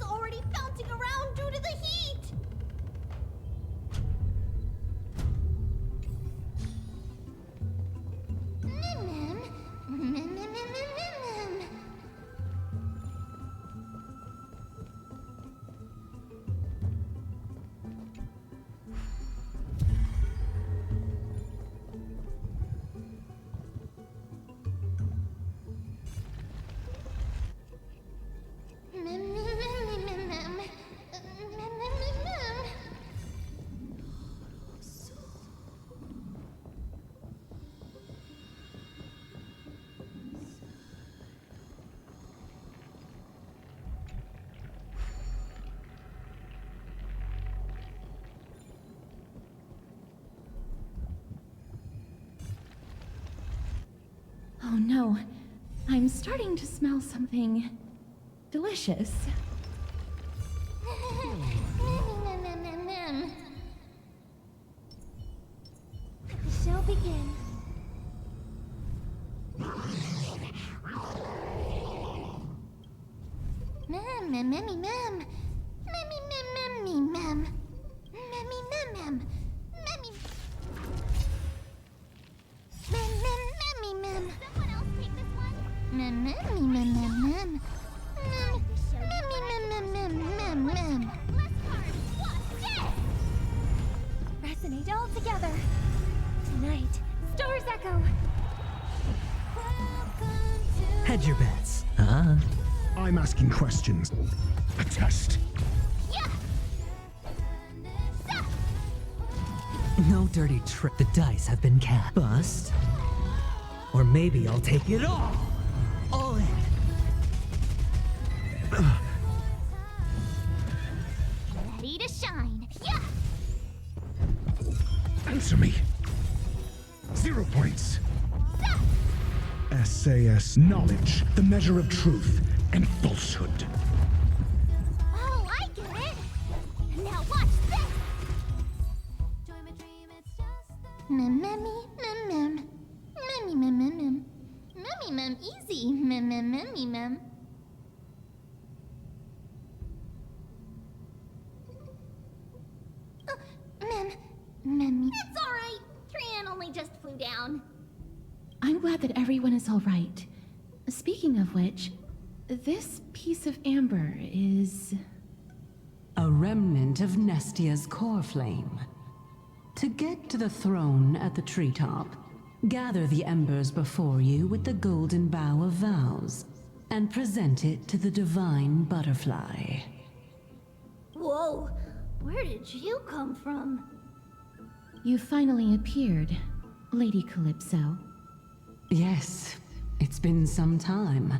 already bouncing around due to the heat! Oh no, I'm starting to smell something delicious. The show begins. Resonate all together. Tonight, stars echo. Hedge your bets. I'm asking questions. A test. Yeah. No dirty trick. The dice have been cast. Bust. Or maybe I'll take it all. All in. Ready to shine. Yeah. Answer me. 0 points. SAS. Knowledge, the measure of truth and falsehood. Oh, I get it. Now watch this. Easy. It's all right. Trian only just flew down. I'm glad that everyone is all right. Speaking of which, this piece of amber is... A remnant of Nestia's core flame. To get to the throne at the treetop, gather the embers before you with the golden bough of vows, and present it to the divine butterfly. Whoa, where did you come from? You finally appeared, Lady Calypso. Yes, it's been some time.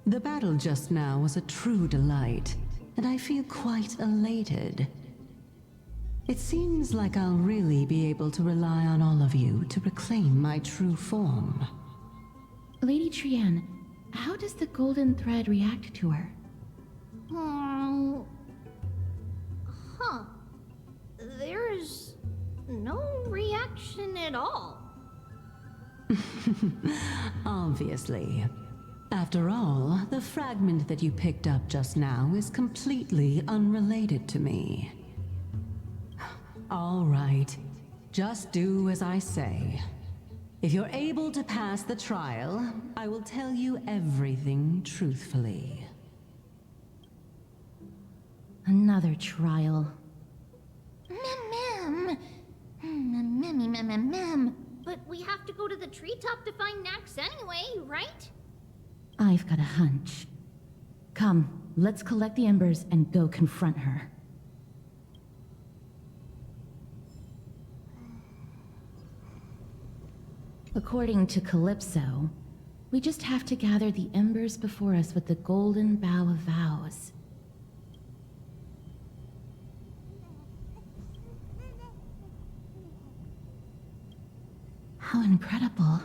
The battle just now was a true delight, and I feel quite elated. It seems like I'll really be able to rely on all of you to reclaim my true form. Lady Trian, how does the golden thread react to her? Huh. There's no reaction at all. Obviously. After all, the fragment that you picked up just now is completely unrelated to me. All right. Just do as I say. If you're able to pass the trial, I will tell you everything truthfully. Another trial. But we have to go to the treetop to find Nax anyway, right? I've got a hunch. Come, let's collect the embers and go confront her. According to Calypso, we just have to gather the embers before us with the golden bough of vows. How incredible.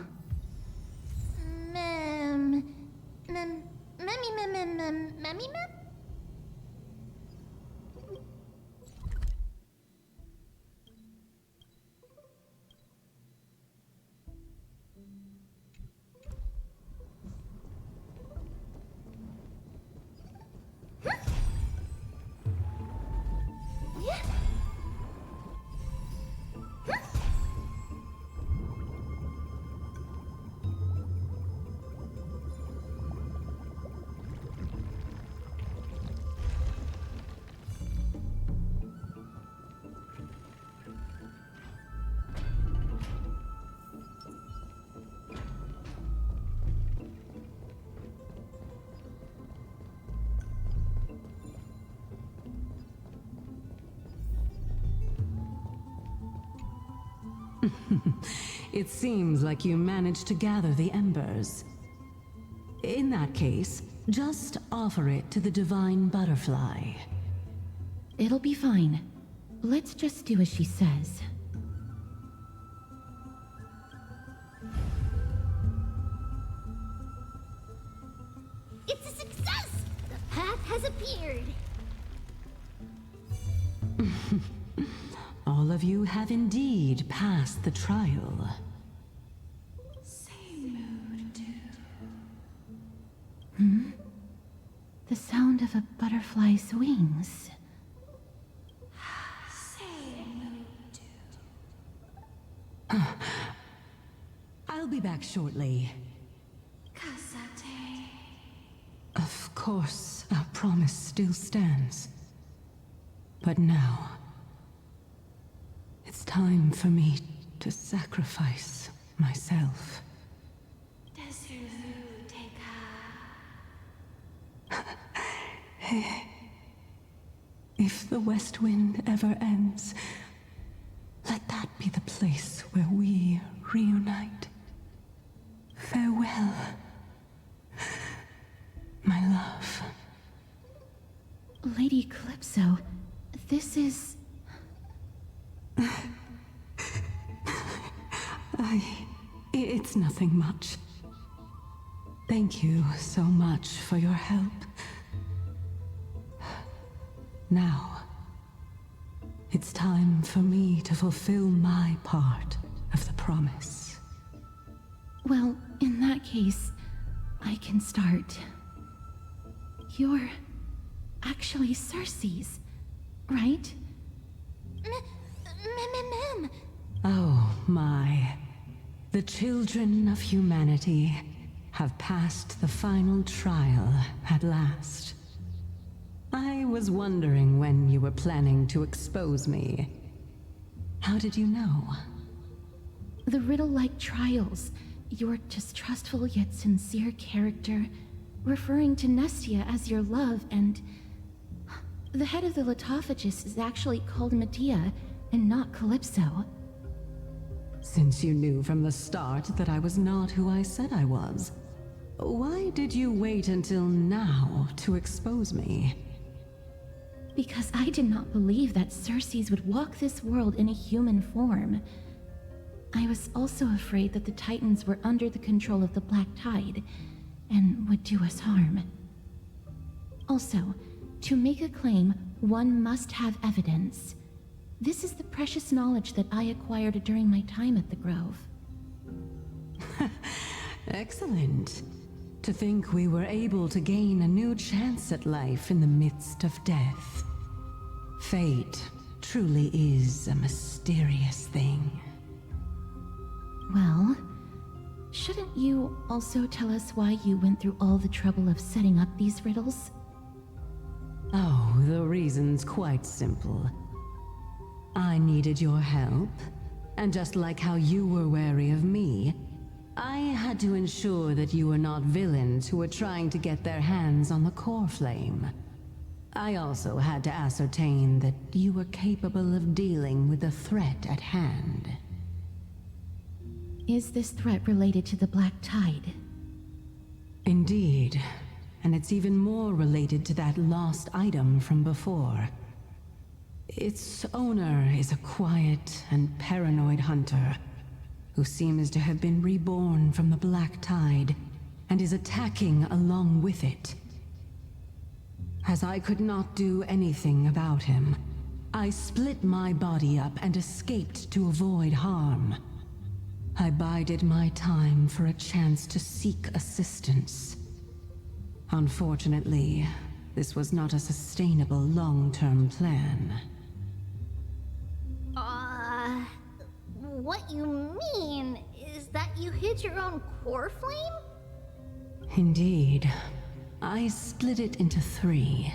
It seems like you managed to gather the embers. In that case, just offer it to the divine butterfly. It'll be fine. Let's just do as she says. It's a success! The path has appeared. All of you have indeed passed the trial. The sound of a butterfly's wings. I'll be back shortly. Of course, our promise still stands. But now, it's time for me to sacrifice myself. If the West Wind ever ends, let that be the place where we reunite. Farewell, my love. Lady Calypso, this is... It's nothing much. Thank you so much for your help. Now, it's time for me to fulfill my part of the promise. Well, in that case, I can start. You're actually Cersei's, right? Mem. Oh my. The children of humanity have passed the final trial at last. I was wondering when you were planning to expose me. How did you know? The riddle-like trials, your distrustful yet sincere character, referring to Nestia as your love, and... The head of the Litophagus is actually called Medea, and not Calypso. Since you knew from the start that I was not who I said I was, why did you wait until now to expose me? Because I did not believe that Cersei's would walk this world in a human form. I was also afraid that the Titans were under the control of the Black Tide, and would do us harm. Also, to make a claim, one must have evidence. This is the precious knowledge that I acquired during my time at the Grove. Excellent. To think we were able to gain a new chance at life in the midst of death. Fate truly is a mysterious thing. Well, shouldn't you also tell us why you went through all the trouble of setting up these riddles? Oh, the reason's quite simple. I needed your help, and just like how you were wary of me, I had to ensure that you were not villains who were trying to get their hands on the core flame. I also had to ascertain that you were capable of dealing with the threat at hand. Is this threat related to the Black Tide? Indeed, and it's even more related to that lost item from before. Its owner is a quiet and paranoid hunter who seems to have been reborn from the Black Tide and is attacking along with it. As I could not do anything about him, I split my body up and escaped to avoid harm. I bided my time for a chance to seek assistance. Unfortunately, this was not a sustainable long-term plan. What you mean is that you hid your own core flame? Indeed. I split it into 3.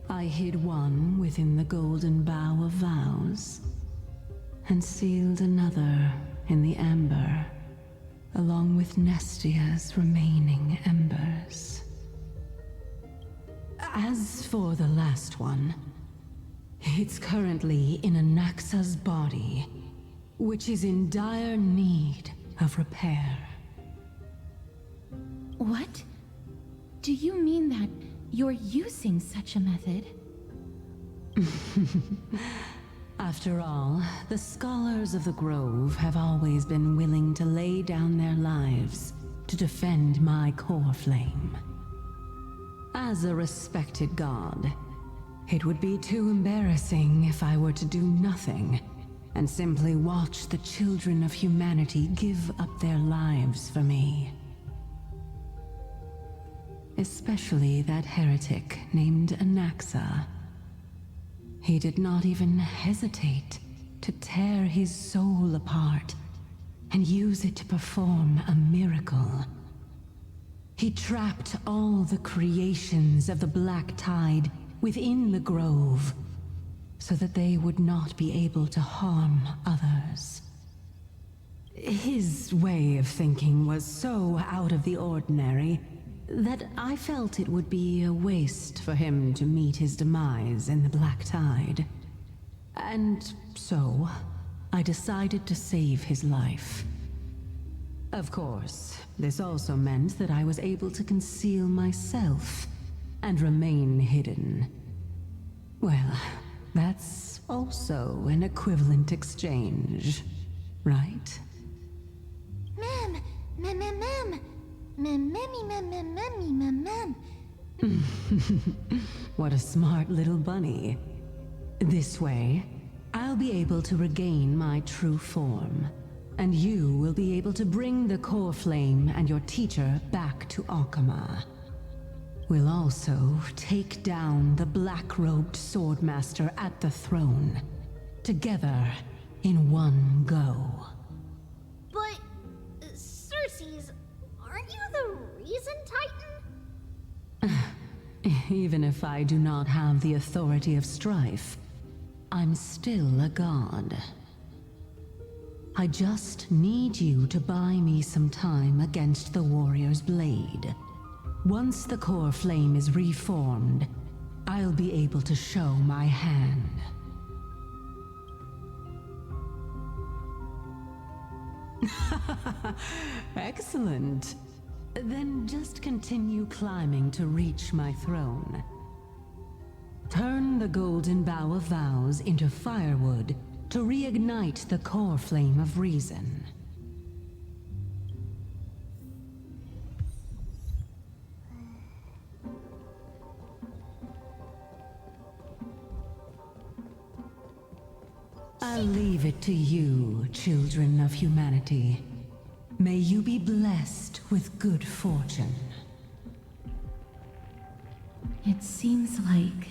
I hid one within the Golden Bough of Vows, and sealed another in the amber, along with Nestia's remaining embers. As for the last one, it's currently in Anaxa's body, which is in dire need of repair. What? Do you mean that you're using such a method? After all, the scholars of the Grove have always been willing to lay down their lives to defend my core flame. As a respected god, it would be too embarrassing if I were to do nothing and simply watch the children of humanity give up their lives for me. Especially that heretic named Anaxa. He did not even hesitate to tear his soul apart and use it to perform a miracle. He trapped all the creations of the Black Tide within the Grove so that they would not be able to harm others. His way of thinking was so out of the ordinary that I felt it would be a waste for him to meet his demise in the Black Tide. And so, I decided to save his life. Of course, this also meant that I was able to conceal myself and remain hidden. Well, that's also an equivalent exchange, right? Ma'am, ma'am, ma'am, ma'am. Ma'am. What a smart little bunny. This way, I'll be able to regain my true form, and you will be able to bring the core flame and your teacher back to Akama. We'll also take down the black-robed swordmaster at the throne, together in one go. But, Cersei's, aren't you the reason Titan? Even if I do not have the authority of strife, I'm still a god. I just need you to buy me some time against the warrior's blade. Once the core flame is reformed, I'll be able to show my hand. Excellent. Then just continue climbing to reach my throne. Turn the golden bough of vows into firewood to reignite the core flame of reason. I'll leave it to you, children of humanity. May you be blessed with good fortune. It seems like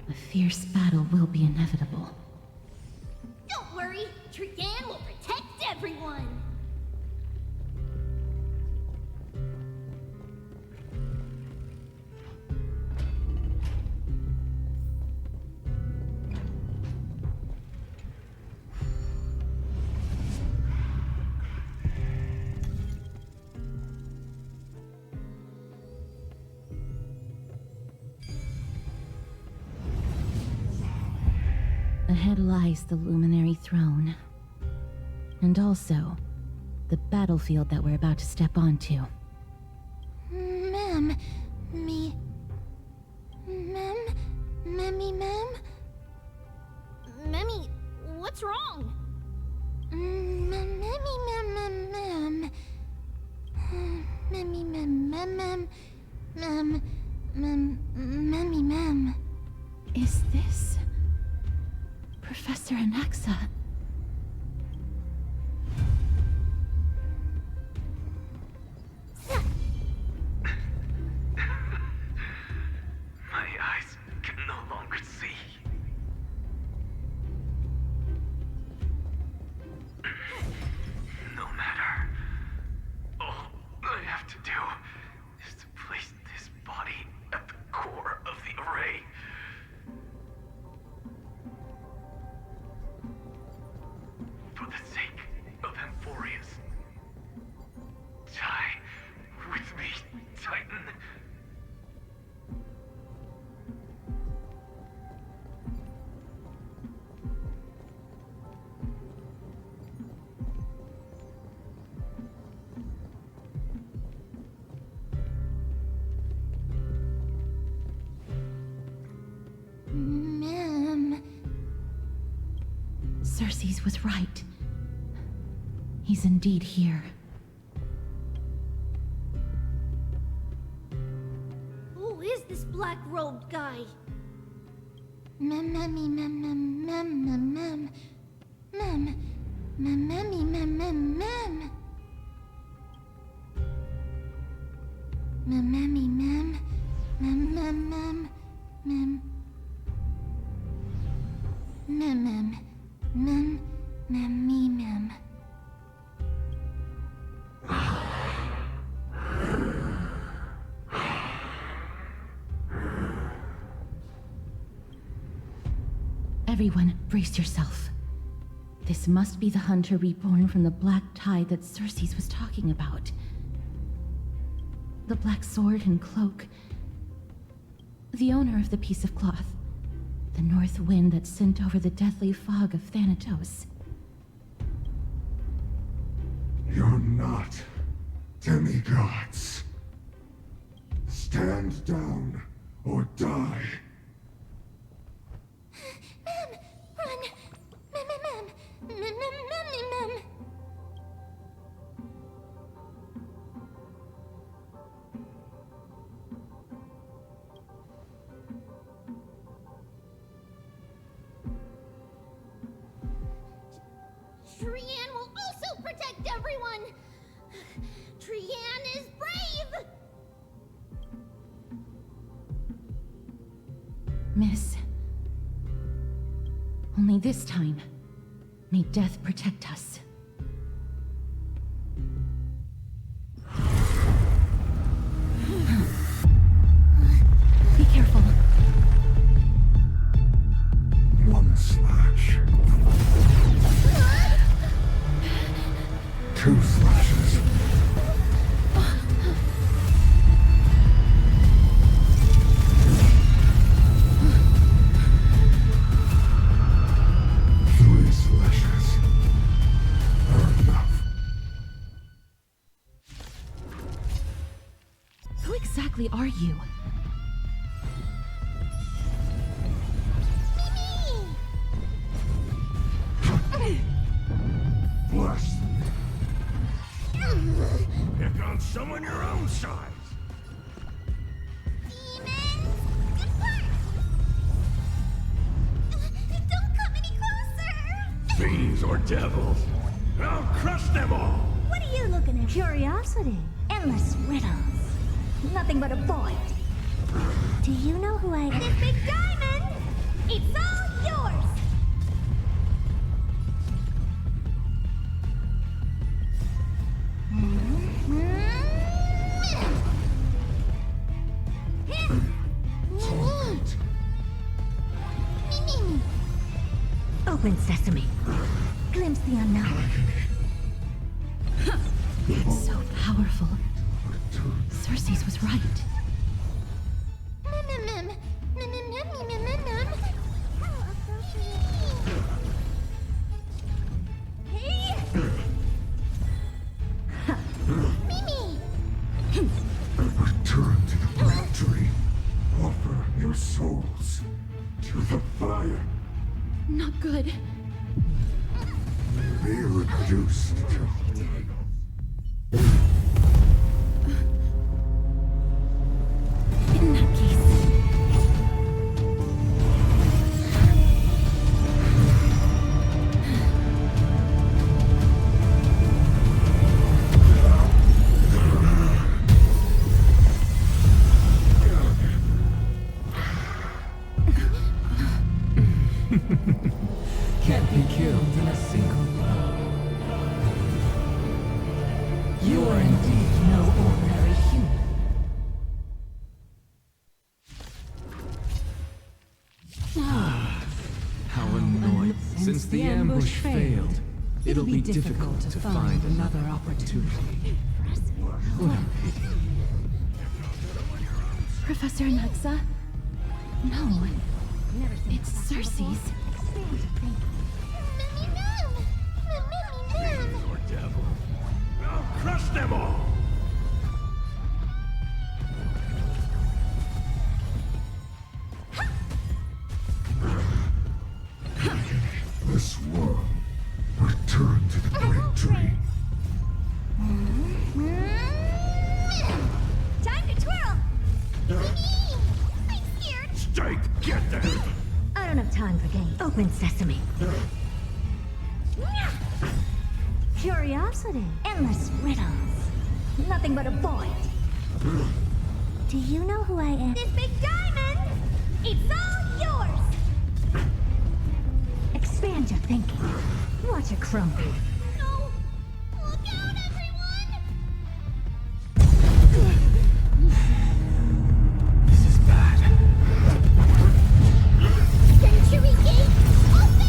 a fierce battle will be inevitable. Don't worry, Trigan will protect everyone. Ahead lies the luminary throne. And also, the battlefield that we're about to step onto. Ma'am, ma'am? Memmy, what's wrong? Memmy, ma'am. Is this Professor Anaxa? My eyes can no longer see. No matter. All I have to do is to place this body at the core of the array. Cersei's was right. He's indeed here. Who is this black-robed guy? Mem, mem, mem, mem, mem, mem, mem, mem, mem, mem, mem, mem, mem. Mem, mem, mem, mem, mem, mem, mem. Mem, mem, mem, mem, me, mem. Everyone, brace yourself. This must be the hunter reborn from the black tide that Cersei's was talking about. The black sword and cloak. The owner of the piece of cloth. The north wind that sent over the deathly fog of Thanatos. You're not demigods. Stand down or die. Mem! Run! Mem, mem, mem! Mem, mem, mem, mem! Trian will also protect everyone! Trian is brave! Miss. Only this time, may death protect us. Be careful. One slash. Two slashes. Three slashes are enough. Who exactly are you? Blasphemy. Pick on someone your own size. Demons, depart! Don't come any closer! Fiends or devils. I'll crush them all. What are you looking at? Curiosity. Endless riddles. Nothing but a void. Do you know who I am? This big diamond! It's all yours! Torment. Open sesame. Glimpse the unknown. It's so powerful. Cersei's was right. Return to the black tree. Offer your souls to the fire. Not good. Be reduced to In that case. Can't be killed in a single blow. You are indeed no ordinary human. How annoying. Since the ambush failed, it'll be difficult to find another opportunity. What a pity. Professor Naxa? No. It's Cersei's. Fiends or devils. I'll crush them all. this world. Get there! I don't have time for games. Open sesame. Curiosity. Endless riddles. Nothing but a void. Do you know who I am? This big diamond! It's all yours! Expand your thinking. Watch it crumble. No! Look out, everyone! This is bad. Century Gate, open!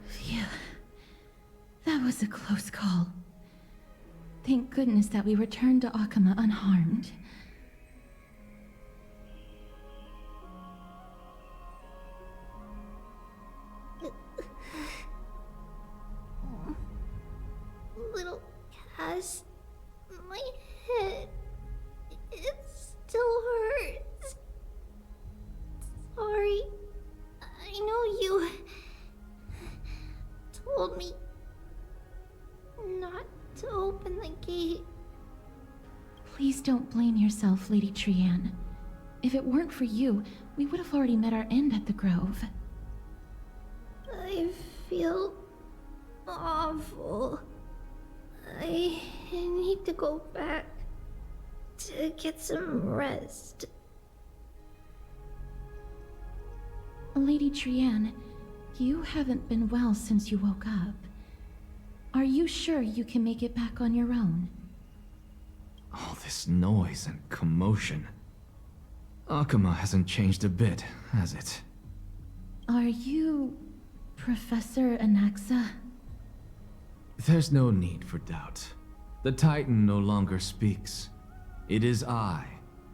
Phew. That was a close call. Thank goodness that we returned to Akama unharmed. Little Cass, my head, it still hurts. Sorry, I know you told me not to open the gate. Please don't blame yourself, Lady Trianne. If it weren't for you, we would have already met our end at the Grove. I feel awful. I need to go back to get some rest. Lady Trianne, you haven't been well since you woke up. Are you sure you can make it back on your own? All this noise and commotion. Akama hasn't changed a bit, has it? Are you Professor Anaxa? There's no need for doubt. The Titan no longer speaks. It is I,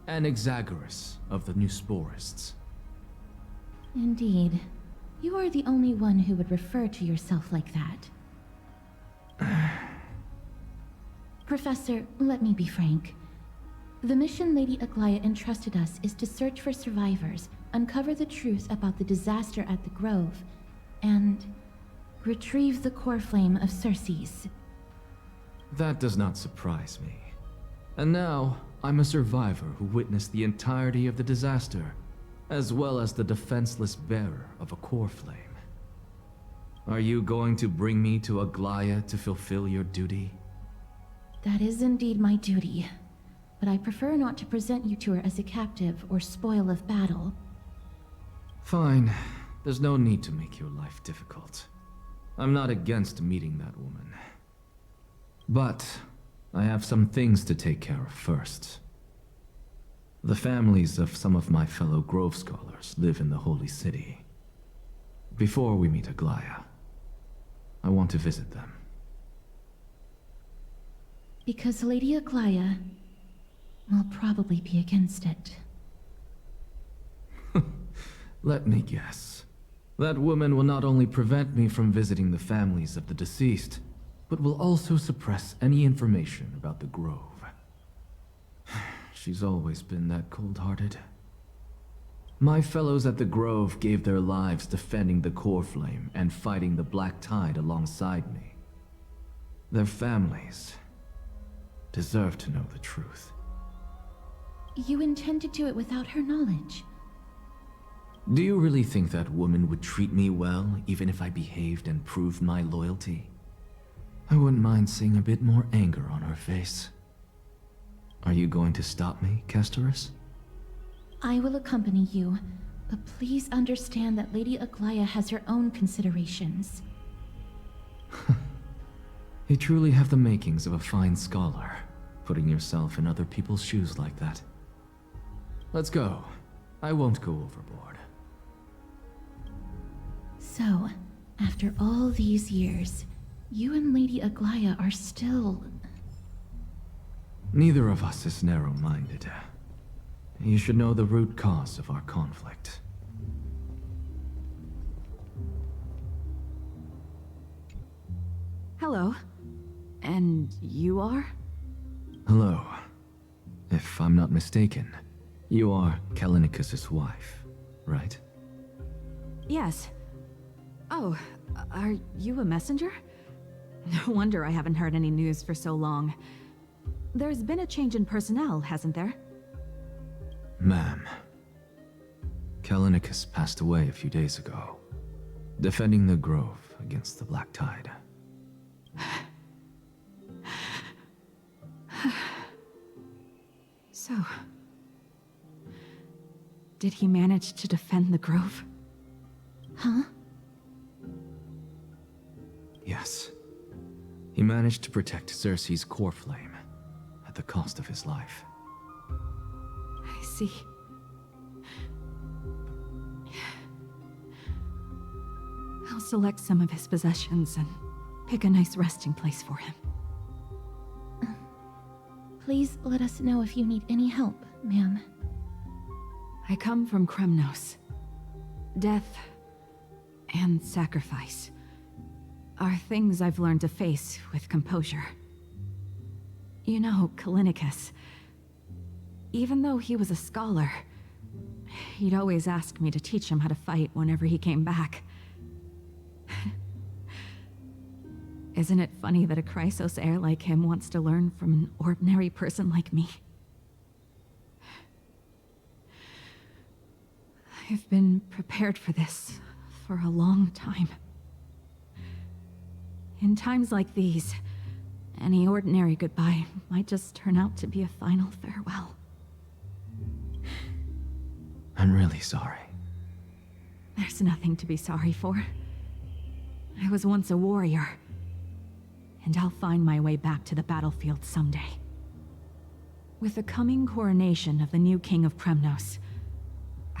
Anaxagoras of the Newsporists. Indeed. You are the only one who would refer to yourself like that. Professor, let me be frank. The mission Lady Aglaya entrusted us is to search for survivors, uncover the truth about the disaster at the Grove, and retrieve the core flame of Circes. That does not surprise me. And now, I'm a survivor who witnessed the entirety of the disaster, as well as the defenseless bearer of a core flame. Are you going to bring me to Aglaya to fulfill your duty? That is indeed my duty, but I prefer not to present you to her as a captive or spoil of battle. Fine. There's no need to make your life difficult. I'm not against meeting that woman. But I have some things to take care of first. The families of some of my fellow Grove scholars live in the Holy City. Before we meet Aglaya, I want to visit them. Because Lady Aglaya will probably be against it. Let me guess. That woman will not only prevent me from visiting the families of the deceased, but will also suppress any information about the Grove. She's always been that cold-hearted. My fellows at the Grove gave their lives defending the core flame and fighting the Black Tide alongside me. Their families deserve to know the truth. You intend to do it without her knowledge? Do you really think that woman would treat me well, even if I behaved and proved my loyalty? I wouldn't mind seeing a bit more anger on her face. Are you going to stop me, Kesterus? I will accompany you, but please understand that Lady Aglaya has her own considerations. You truly have the makings of a fine scholar, putting yourself in other people's shoes like that. Let's go. I won't go overboard. So, after all these years, you and Lady Aglaya are still... Neither of us is narrow-minded. You should know the root cause of our conflict. Hello. And you are? Hello. If I'm not mistaken, you are Callinicus's wife, right? Yes. Oh, are you a messenger? No wonder I haven't heard any news for so long. There's been a change in personnel, hasn't there? Ma'am, Callinicus passed away a few days ago, defending the grove against the Black Tide. So, did he manage to defend the grove? Huh? Yes. He managed to protect Cersei's core flame at the cost of his life. I see. I'll select some of his possessions and pick a nice resting place for him. Please let us know if you need any help, ma'am. I come from Kremnos. Death and sacrifice are things I've learned to face with composure. You know, Callinicus, even though he was a scholar, he'd always ask me to teach him how to fight whenever he came back. Isn't it funny that a Chrysos heir like him wants to learn from an ordinary person like me? I've been prepared for this for a long time. In times like these, any ordinary goodbye might just turn out to be a final farewell. I'm really sorry. There's nothing to be sorry for. I was once a warrior, and I'll find my way back to the battlefield someday. With the coming coronation of the new king of Kremnos,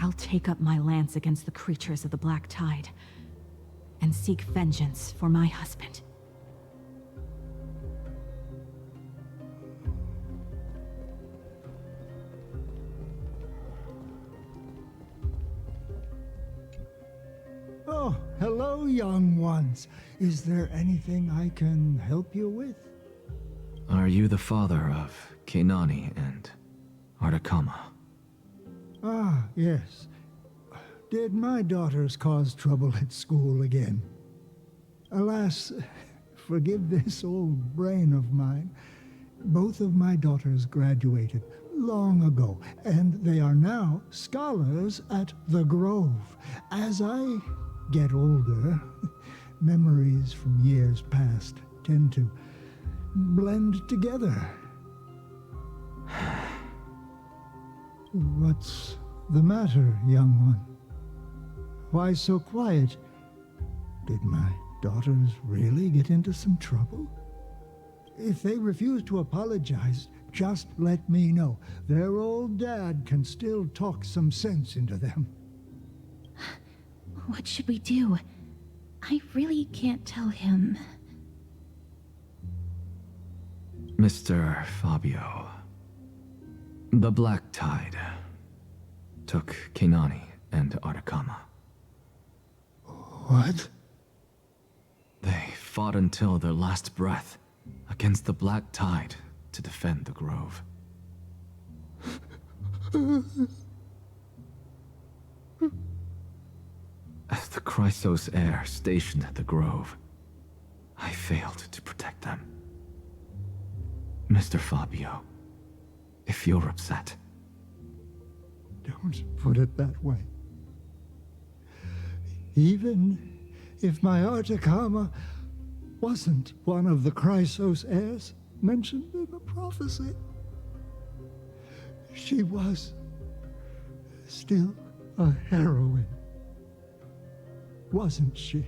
I'll take up my lance against the creatures of the Black Tide and seek vengeance for my husband. Oh, hello, young ones. Is there anything I can help you with? Are you the father of Kenani and Artakama? Ah, yes. Did my daughters cause trouble at school again? Alas, forgive this old brain of mine. Both of my daughters graduated long ago, and they are now scholars at the Grove. As I get older, memories from years past tend to blend together. What's the matter, young one? Why so quiet? Did my daughters really get into some trouble? If they refuse to apologize, just let me know. Their old dad can still talk some sense into them. What should we do? I really can't tell him. Mr. Fabio, the Black Tide took Kenani and Artakama. What? They fought until their last breath against the Black Tide to defend the Grove. As the Chrysos heir stationed at the Grove, I failed to protect them. Mr. Fabio, if you're upset... Don't put it that way. Even if my Artakama wasn't one of the Chrysos heirs mentioned in the prophecy, she was still a heroine, wasn't she?